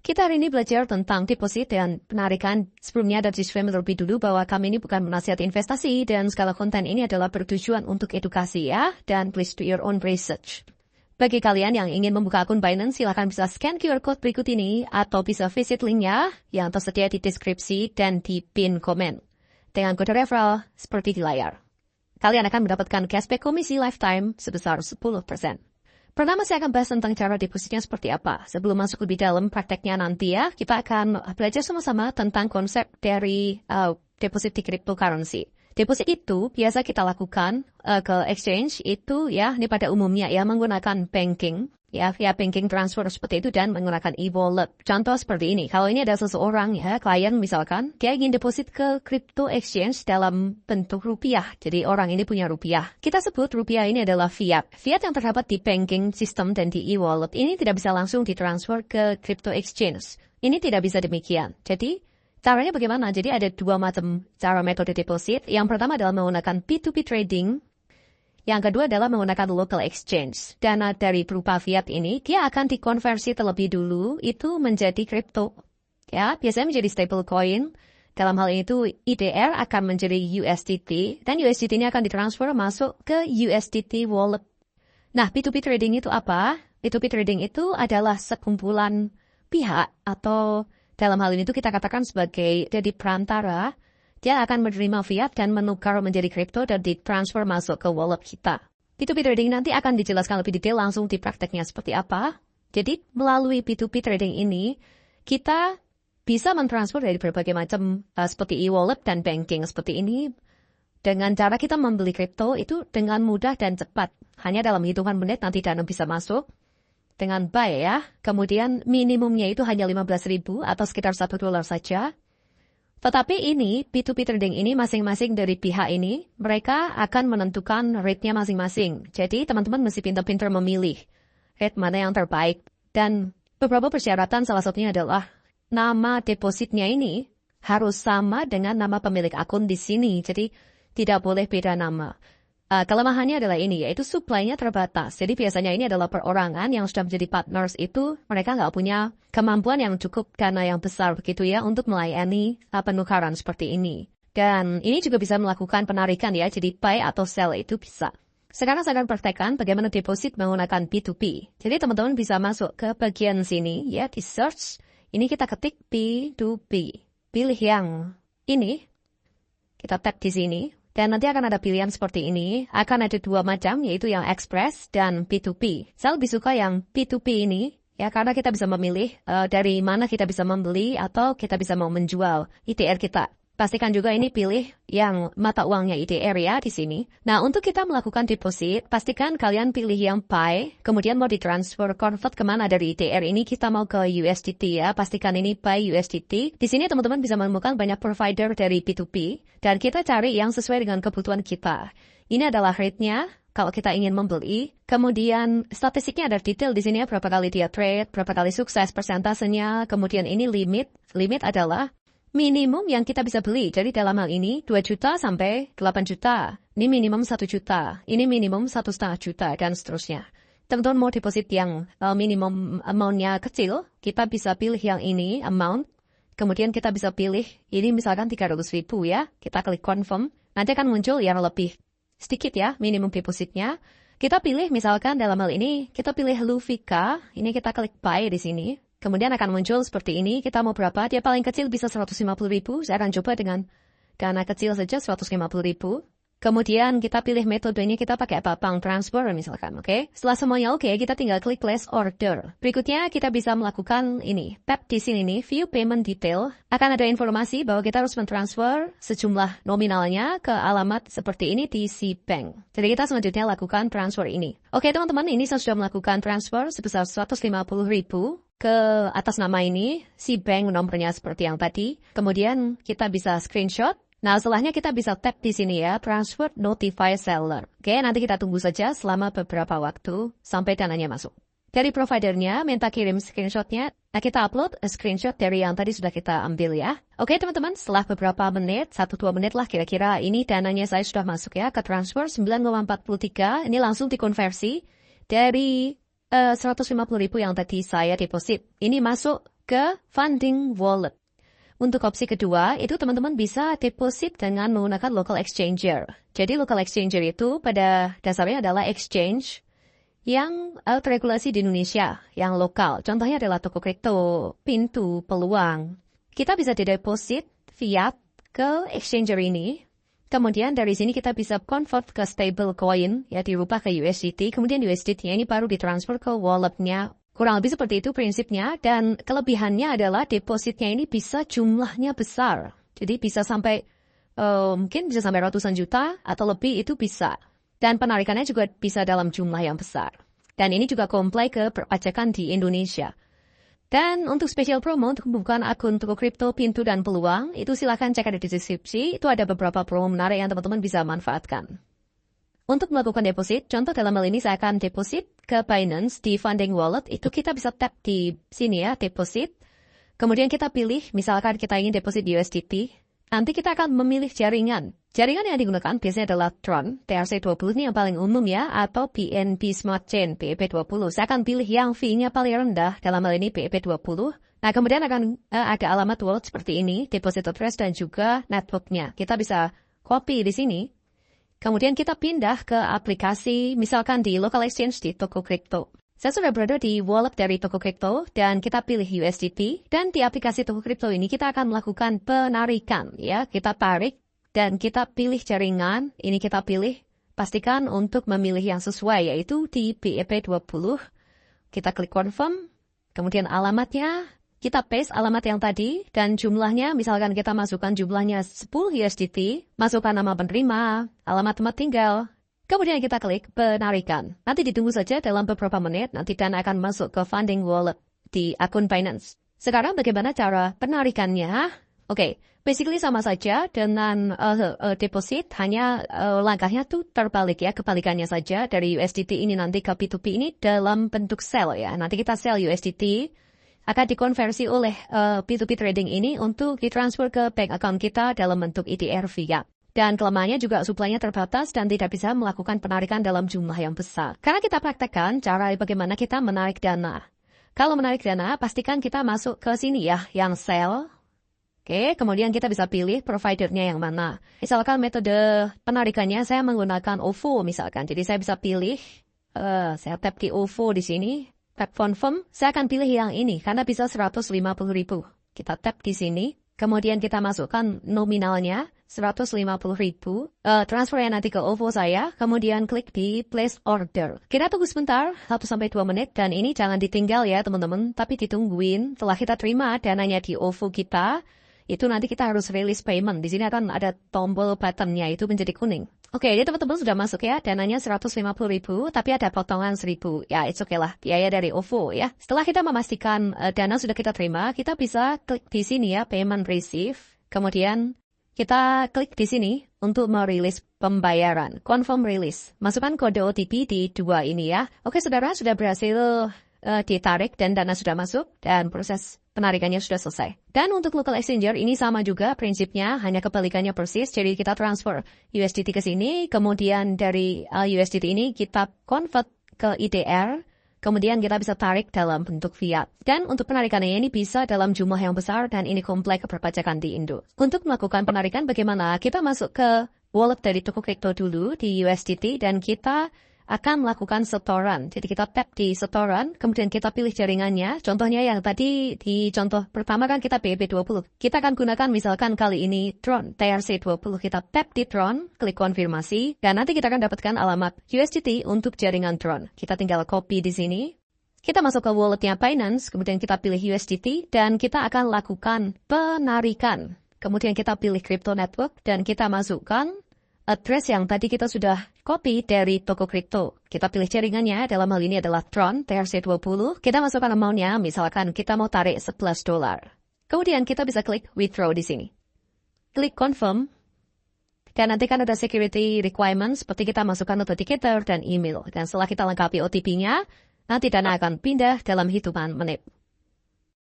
Kita hari ini belajar tentang deposit dan penarikan. Sebelumnya ada disclaimer terlebih dulu bahwa kami ini bukan penasihat investasi dan segala konten ini adalah bertujuan untuk edukasi ya. Dan please do your own research. Bagi kalian yang ingin membuka akun Binance, silakan bisa scan QR code berikut ini atau bisa visit linknya yang tersedia di deskripsi dan di pin komen. Dengan kode referral seperti di layar. Kalian akan mendapatkan cashback komisi lifetime sebesar 10%. Pertama saya akan bahas tentang cara depositnya seperti apa. Sebelum masuk lebih dalam prakteknya nanti ya, kita akan belajar sama-sama tentang konsep dari deposit di cryptocurrency. Deposit itu biasa kita lakukan ke exchange itu ya, ini pada umumnya ya menggunakan banking. Ya, via banking transfer seperti itu dan menggunakan e-wallet. Contoh seperti ini, kalau ini ada seseorang ya, klien misalkan, dia ingin deposit ke crypto exchange dalam bentuk rupiah. Jadi orang ini punya rupiah. Kita sebut rupiah ini adalah fiat. Fiat yang terdapat di banking system dan di e-wallet ini tidak bisa langsung ditransfer ke crypto exchange. Ini tidak bisa demikian. Jadi, caranya bagaimana? Jadi ada dua macam cara metode deposit. Yang pertama adalah menggunakan P2P trading. Yang kedua adalah menggunakan local exchange. Dana dari berupa fiat ini, dia akan dikonversi terlebih dulu itu menjadi kripto. Ya, biasanya menjadi stable coin. Dalam hal itu, IDR akan menjadi USDT, dan USDT ini akan ditransfer masuk ke USDT wallet. Nah, P2P trading itu apa? P2P trading itu adalah sekumpulan pihak, atau dalam hal ini itu kita katakan sebagai jadi perantara. Dia akan menerima fiat dan menukar menjadi kripto dan ditransfer masuk ke wallet kita. P2P trading nanti akan dijelaskan lebih detail langsung di prakteknya seperti apa. Jadi melalui P2P trading ini, kita bisa mentransfer dari berbagai macam seperti e-wallet dan banking seperti ini. Dengan cara kita membeli kripto itu dengan mudah dan cepat. Hanya dalam hitungan menit nanti dana bisa masuk. Dengan buy ya. Kemudian minimumnya itu hanya 15.000 atau sekitar $1 saja. Tetapi ini, P2P trading ini masing-masing dari pihak ini, mereka akan menentukan rate-nya masing-masing. Jadi teman-teman mesti pintar-pintar memilih rate mana yang terbaik. Dan beberapa persyaratan salah satunya adalah nama depositnya ini harus sama dengan nama pemilik akun di sini. Jadi tidak boleh beda nama. Kelemahannya adalah ini, yaitu supply-nya terbatas. Jadi biasanya ini adalah perorangan yang sudah menjadi partners itu, mereka nggak punya kemampuan yang cukup dana yang besar begitu ya untuk melayani penukaran seperti ini. Dan ini juga bisa melakukan penarikan ya, jadi buy atau sell itu bisa. Sekarang saya akan praktekkan bagaimana deposit menggunakan P2P. Jadi teman-teman bisa masuk ke bagian sini ya, di search. Ini kita ketik P2P. Pilih yang ini. Kita tap di sini. Dan nanti akan ada pilihan seperti ini. Akan ada dua macam, yaitu yang Express dan P2P. Saya lebih suka yang P2P ini, ya karena kita bisa memilih dari mana kita bisa membeli atau kita bisa mau menjual IDR kita. Pastikan juga ini pilih yang mata uangnya IDR ya di sini. Nah, untuk kita melakukan deposit, pastikan kalian pilih yang buy, kemudian mau ditransfer convert kemana dari IDR ini, kita mau ke USDT ya. Pastikan ini buy USDT. Di sini teman-teman bisa menemukan banyak provider dari P2P, dan kita cari yang sesuai dengan kebutuhan kita. Ini adalah rate-nya. Kalau kita ingin membeli, kemudian statistiknya ada detail di sini ya, berapa kali dia trade, berapa kali sukses persentasenya, kemudian ini limit. Limit adalah minimum yang kita bisa beli. Jadi dalam hal ini 2 juta sampai 8 juta. Ini minimum 1 juta. Ini minimum 1,5 juta dan seterusnya. Teman-teman mau deposit yang minimum amount-nya kecil, kita bisa pilih yang ini, amount. Kemudian kita bisa pilih, ini misalkan 300.000 ya. Kita klik confirm. Nanti akan muncul yang lebih sedikit ya, minimum depositnya. Kita pilih misalkan dalam hal ini, kita pilih Luvika. Ini kita klik buy di sini. Kemudian akan muncul seperti ini, kita mau berapa? Dia paling kecil bisa 150.000, saya akan coba dengan dana kecil saja 150.000. Kemudian kita pilih metodenya, kita pakai apa? Bank transfer misalkan, oke? Setelah semuanya oke, kita tinggal klik place order. Berikutnya kita bisa melakukan ini, tap di sini nih, view payment detail. Akan ada informasi bahwa kita harus mentransfer sejumlah nominalnya ke alamat seperti ini di Cbank. Jadi kita selanjutnya lakukan transfer ini. Oke teman-teman, ini saya sudah melakukan transfer sebesar 150.000 ke atas nama ini, Cbank nomornya seperti yang tadi. Kemudian kita bisa screenshot. Nah, setelahnya kita bisa tap di sini ya, transfer notify seller. Oke, nanti kita tunggu saja selama beberapa waktu sampai dananya masuk. Dari providernya minta kirim screenshotnya. Nah, kita upload screenshot dari yang tadi sudah kita ambil ya. Oke teman-teman, setelah beberapa menit, 1-2 menit lah kira-kira, ini dananya saya sudah masuk ya ke transfer 9,43. Ini langsung dikonversi dari 150.000 yang tadi saya deposit. Ini masuk ke funding wallet. Untuk opsi kedua, itu teman-teman bisa deposit dengan menggunakan local exchanger. Jadi local exchanger itu pada dasarnya adalah exchange yang teregulasi di Indonesia, yang lokal. Contohnya adalah toko kripto, pintu, peluang. Kita bisa deposit fiat ke exchanger ini. Kemudian dari sini kita bisa convert ke stable coin, ya dirubah ke USDT. Kemudian USDT ini baru ditransfer ke walletnya. Kurang lebih seperti itu prinsipnya, dan kelebihannya adalah depositnya ini bisa jumlahnya besar. Jadi bisa sampai, mungkin bisa sampai ratusan juta atau lebih itu bisa. Dan penarikannya juga bisa dalam jumlah yang besar. Dan ini juga comply ke perpajakan di Indonesia. Dan untuk special promo untuk membuka akun toko kripto, pintu, dan peluang, itu silakan cek ada di deskripsi. Itu ada beberapa promo menarik yang teman-teman bisa manfaatkan. Untuk melakukan deposit, contoh dalam hal ini saya akan deposit ke Binance di funding wallet, itu kita bisa tap di sini ya, deposit. Kemudian kita pilih, misalkan kita ingin deposit di USDT, nanti kita akan memilih jaringan. Jaringan yang digunakan biasanya adalah Tron, TRC20 ini yang paling umum ya, atau BNB Smart Chain, BEP20. Saya akan pilih yang fee-nya paling rendah, dalam hal ini BEP20. Nah, kemudian akan ada alamat wallet seperti ini, deposit address dan juga network-nya. Kita bisa copy di sini. Kemudian kita pindah ke aplikasi, misalkan di local exchange di toko kripto. Saya sudah berada di wallet dari toko kripto, dan kita pilih USDT, dan di aplikasi toko kripto ini kita akan melakukan penarikan, ya. Kita tarik, dan kita pilih jaringan, ini kita pilih, pastikan untuk memilih yang sesuai, yaitu di BEP20. Kita klik confirm, kemudian alamatnya, kita paste alamat yang tadi, dan jumlahnya, misalkan kita masukkan jumlahnya 10 USDT, masukkan nama penerima, alamat tempat tinggal, kemudian kita klik penarikan. Nanti ditunggu saja dalam beberapa menit, nanti dana akan masuk ke funding wallet di akun Binance. Sekarang bagaimana cara penarikannya? Oke, basically sama saja dengan deposit, hanya langkahnya tuh terbalik ya, kebalikannya saja. Dari USDT ini nanti ke P2P ini dalam bentuk sell ya. Nanti kita sell USDT, akan dikonversi oleh P2P trading ini untuk ditransfer ke bank account kita dalam bentuk ETR fiat. Dan kelemahannya juga suplainya terbatas dan tidak bisa melakukan penarikan dalam jumlah yang besar. Karena kita praktekkan cara bagaimana kita menarik dana. Kalau menarik dana, pastikan kita masuk ke sini ya, yang sell. Oke, kemudian kita bisa pilih providernya yang mana. Misalkan metode penarikannya saya menggunakan OVO misalkan. Jadi saya bisa pilih, saya tap di OVO di sini. Tap confirm, saya akan pilih yang ini karena bisa 150.000. Kita tap di sini, kemudian kita masukkan nominalnya 150.000. Transfernya nanti ke OVO saya, kemudian klik di place order. Kita tunggu sebentar, 1-2 menit, dan ini jangan ditinggal ya teman-teman, tapi ditungguin. Setelah kita terima dananya di OVO kita, itu nanti kita harus release payment. Di sini akan ada tombol buttonnya, itu menjadi kuning. Oke, jadi teman-teman sudah masuk ya, dananya 150.000, tapi ada potongan 1.000. Ya, it's okay lah, biaya dari OVO ya. Setelah kita memastikan dana sudah kita terima, kita bisa klik di sini ya, payment receive. Kemudian kita klik di sini untuk merilis pembayaran, confirm release. Masukkan kode OTP di 2 ini ya. Oke, saudara sudah berhasil ditarik dan dana sudah masuk dan proses penarikannya sudah selesai. Dan untuk local exchanger ini sama juga prinsipnya, hanya kebalikannya persis. Jadi kita transfer USDT ke sini, kemudian dari USDT ini kita convert ke ETR, kemudian kita bisa tarik dalam bentuk fiat. Dan untuk penarikannya ini bisa dalam jumlah yang besar dan ini kompleks perpajakan di Indo. Untuk melakukan penarikan bagaimana? Kita masuk ke wallet dari toko kripto dulu di USDT dan kita akan melakukan setoran. Jadi kita tap di setoran, kemudian kita pilih jaringannya. Contohnya yang tadi di contoh pertama kan kita BEP20. Kita akan gunakan misalkan kali ini Tron, TRC20. Kita tap di Tron, klik konfirmasi, dan nanti kita akan dapatkan alamat USDT untuk jaringan Tron. Kita tinggal copy di sini. Kita masuk ke walletnya Binance, kemudian kita pilih USDT, dan kita akan lakukan penarikan. Kemudian kita pilih Crypto Network, dan kita masukkan address yang tadi kita sudah copy dari toko kripto. Kita pilih jaringannya, dalam hal ini adalah Tron, TRC20. Kita masukkan amount-nya, misalkan kita mau tarik $11. Kemudian kita bisa klik withdraw di sini. Klik confirm. Dan nanti kan ada security requirements, seperti kita masukkan authenticator dan email. Dan setelah kita lengkapi OTP-nya, nanti dana akan pindah dalam hitungan menit.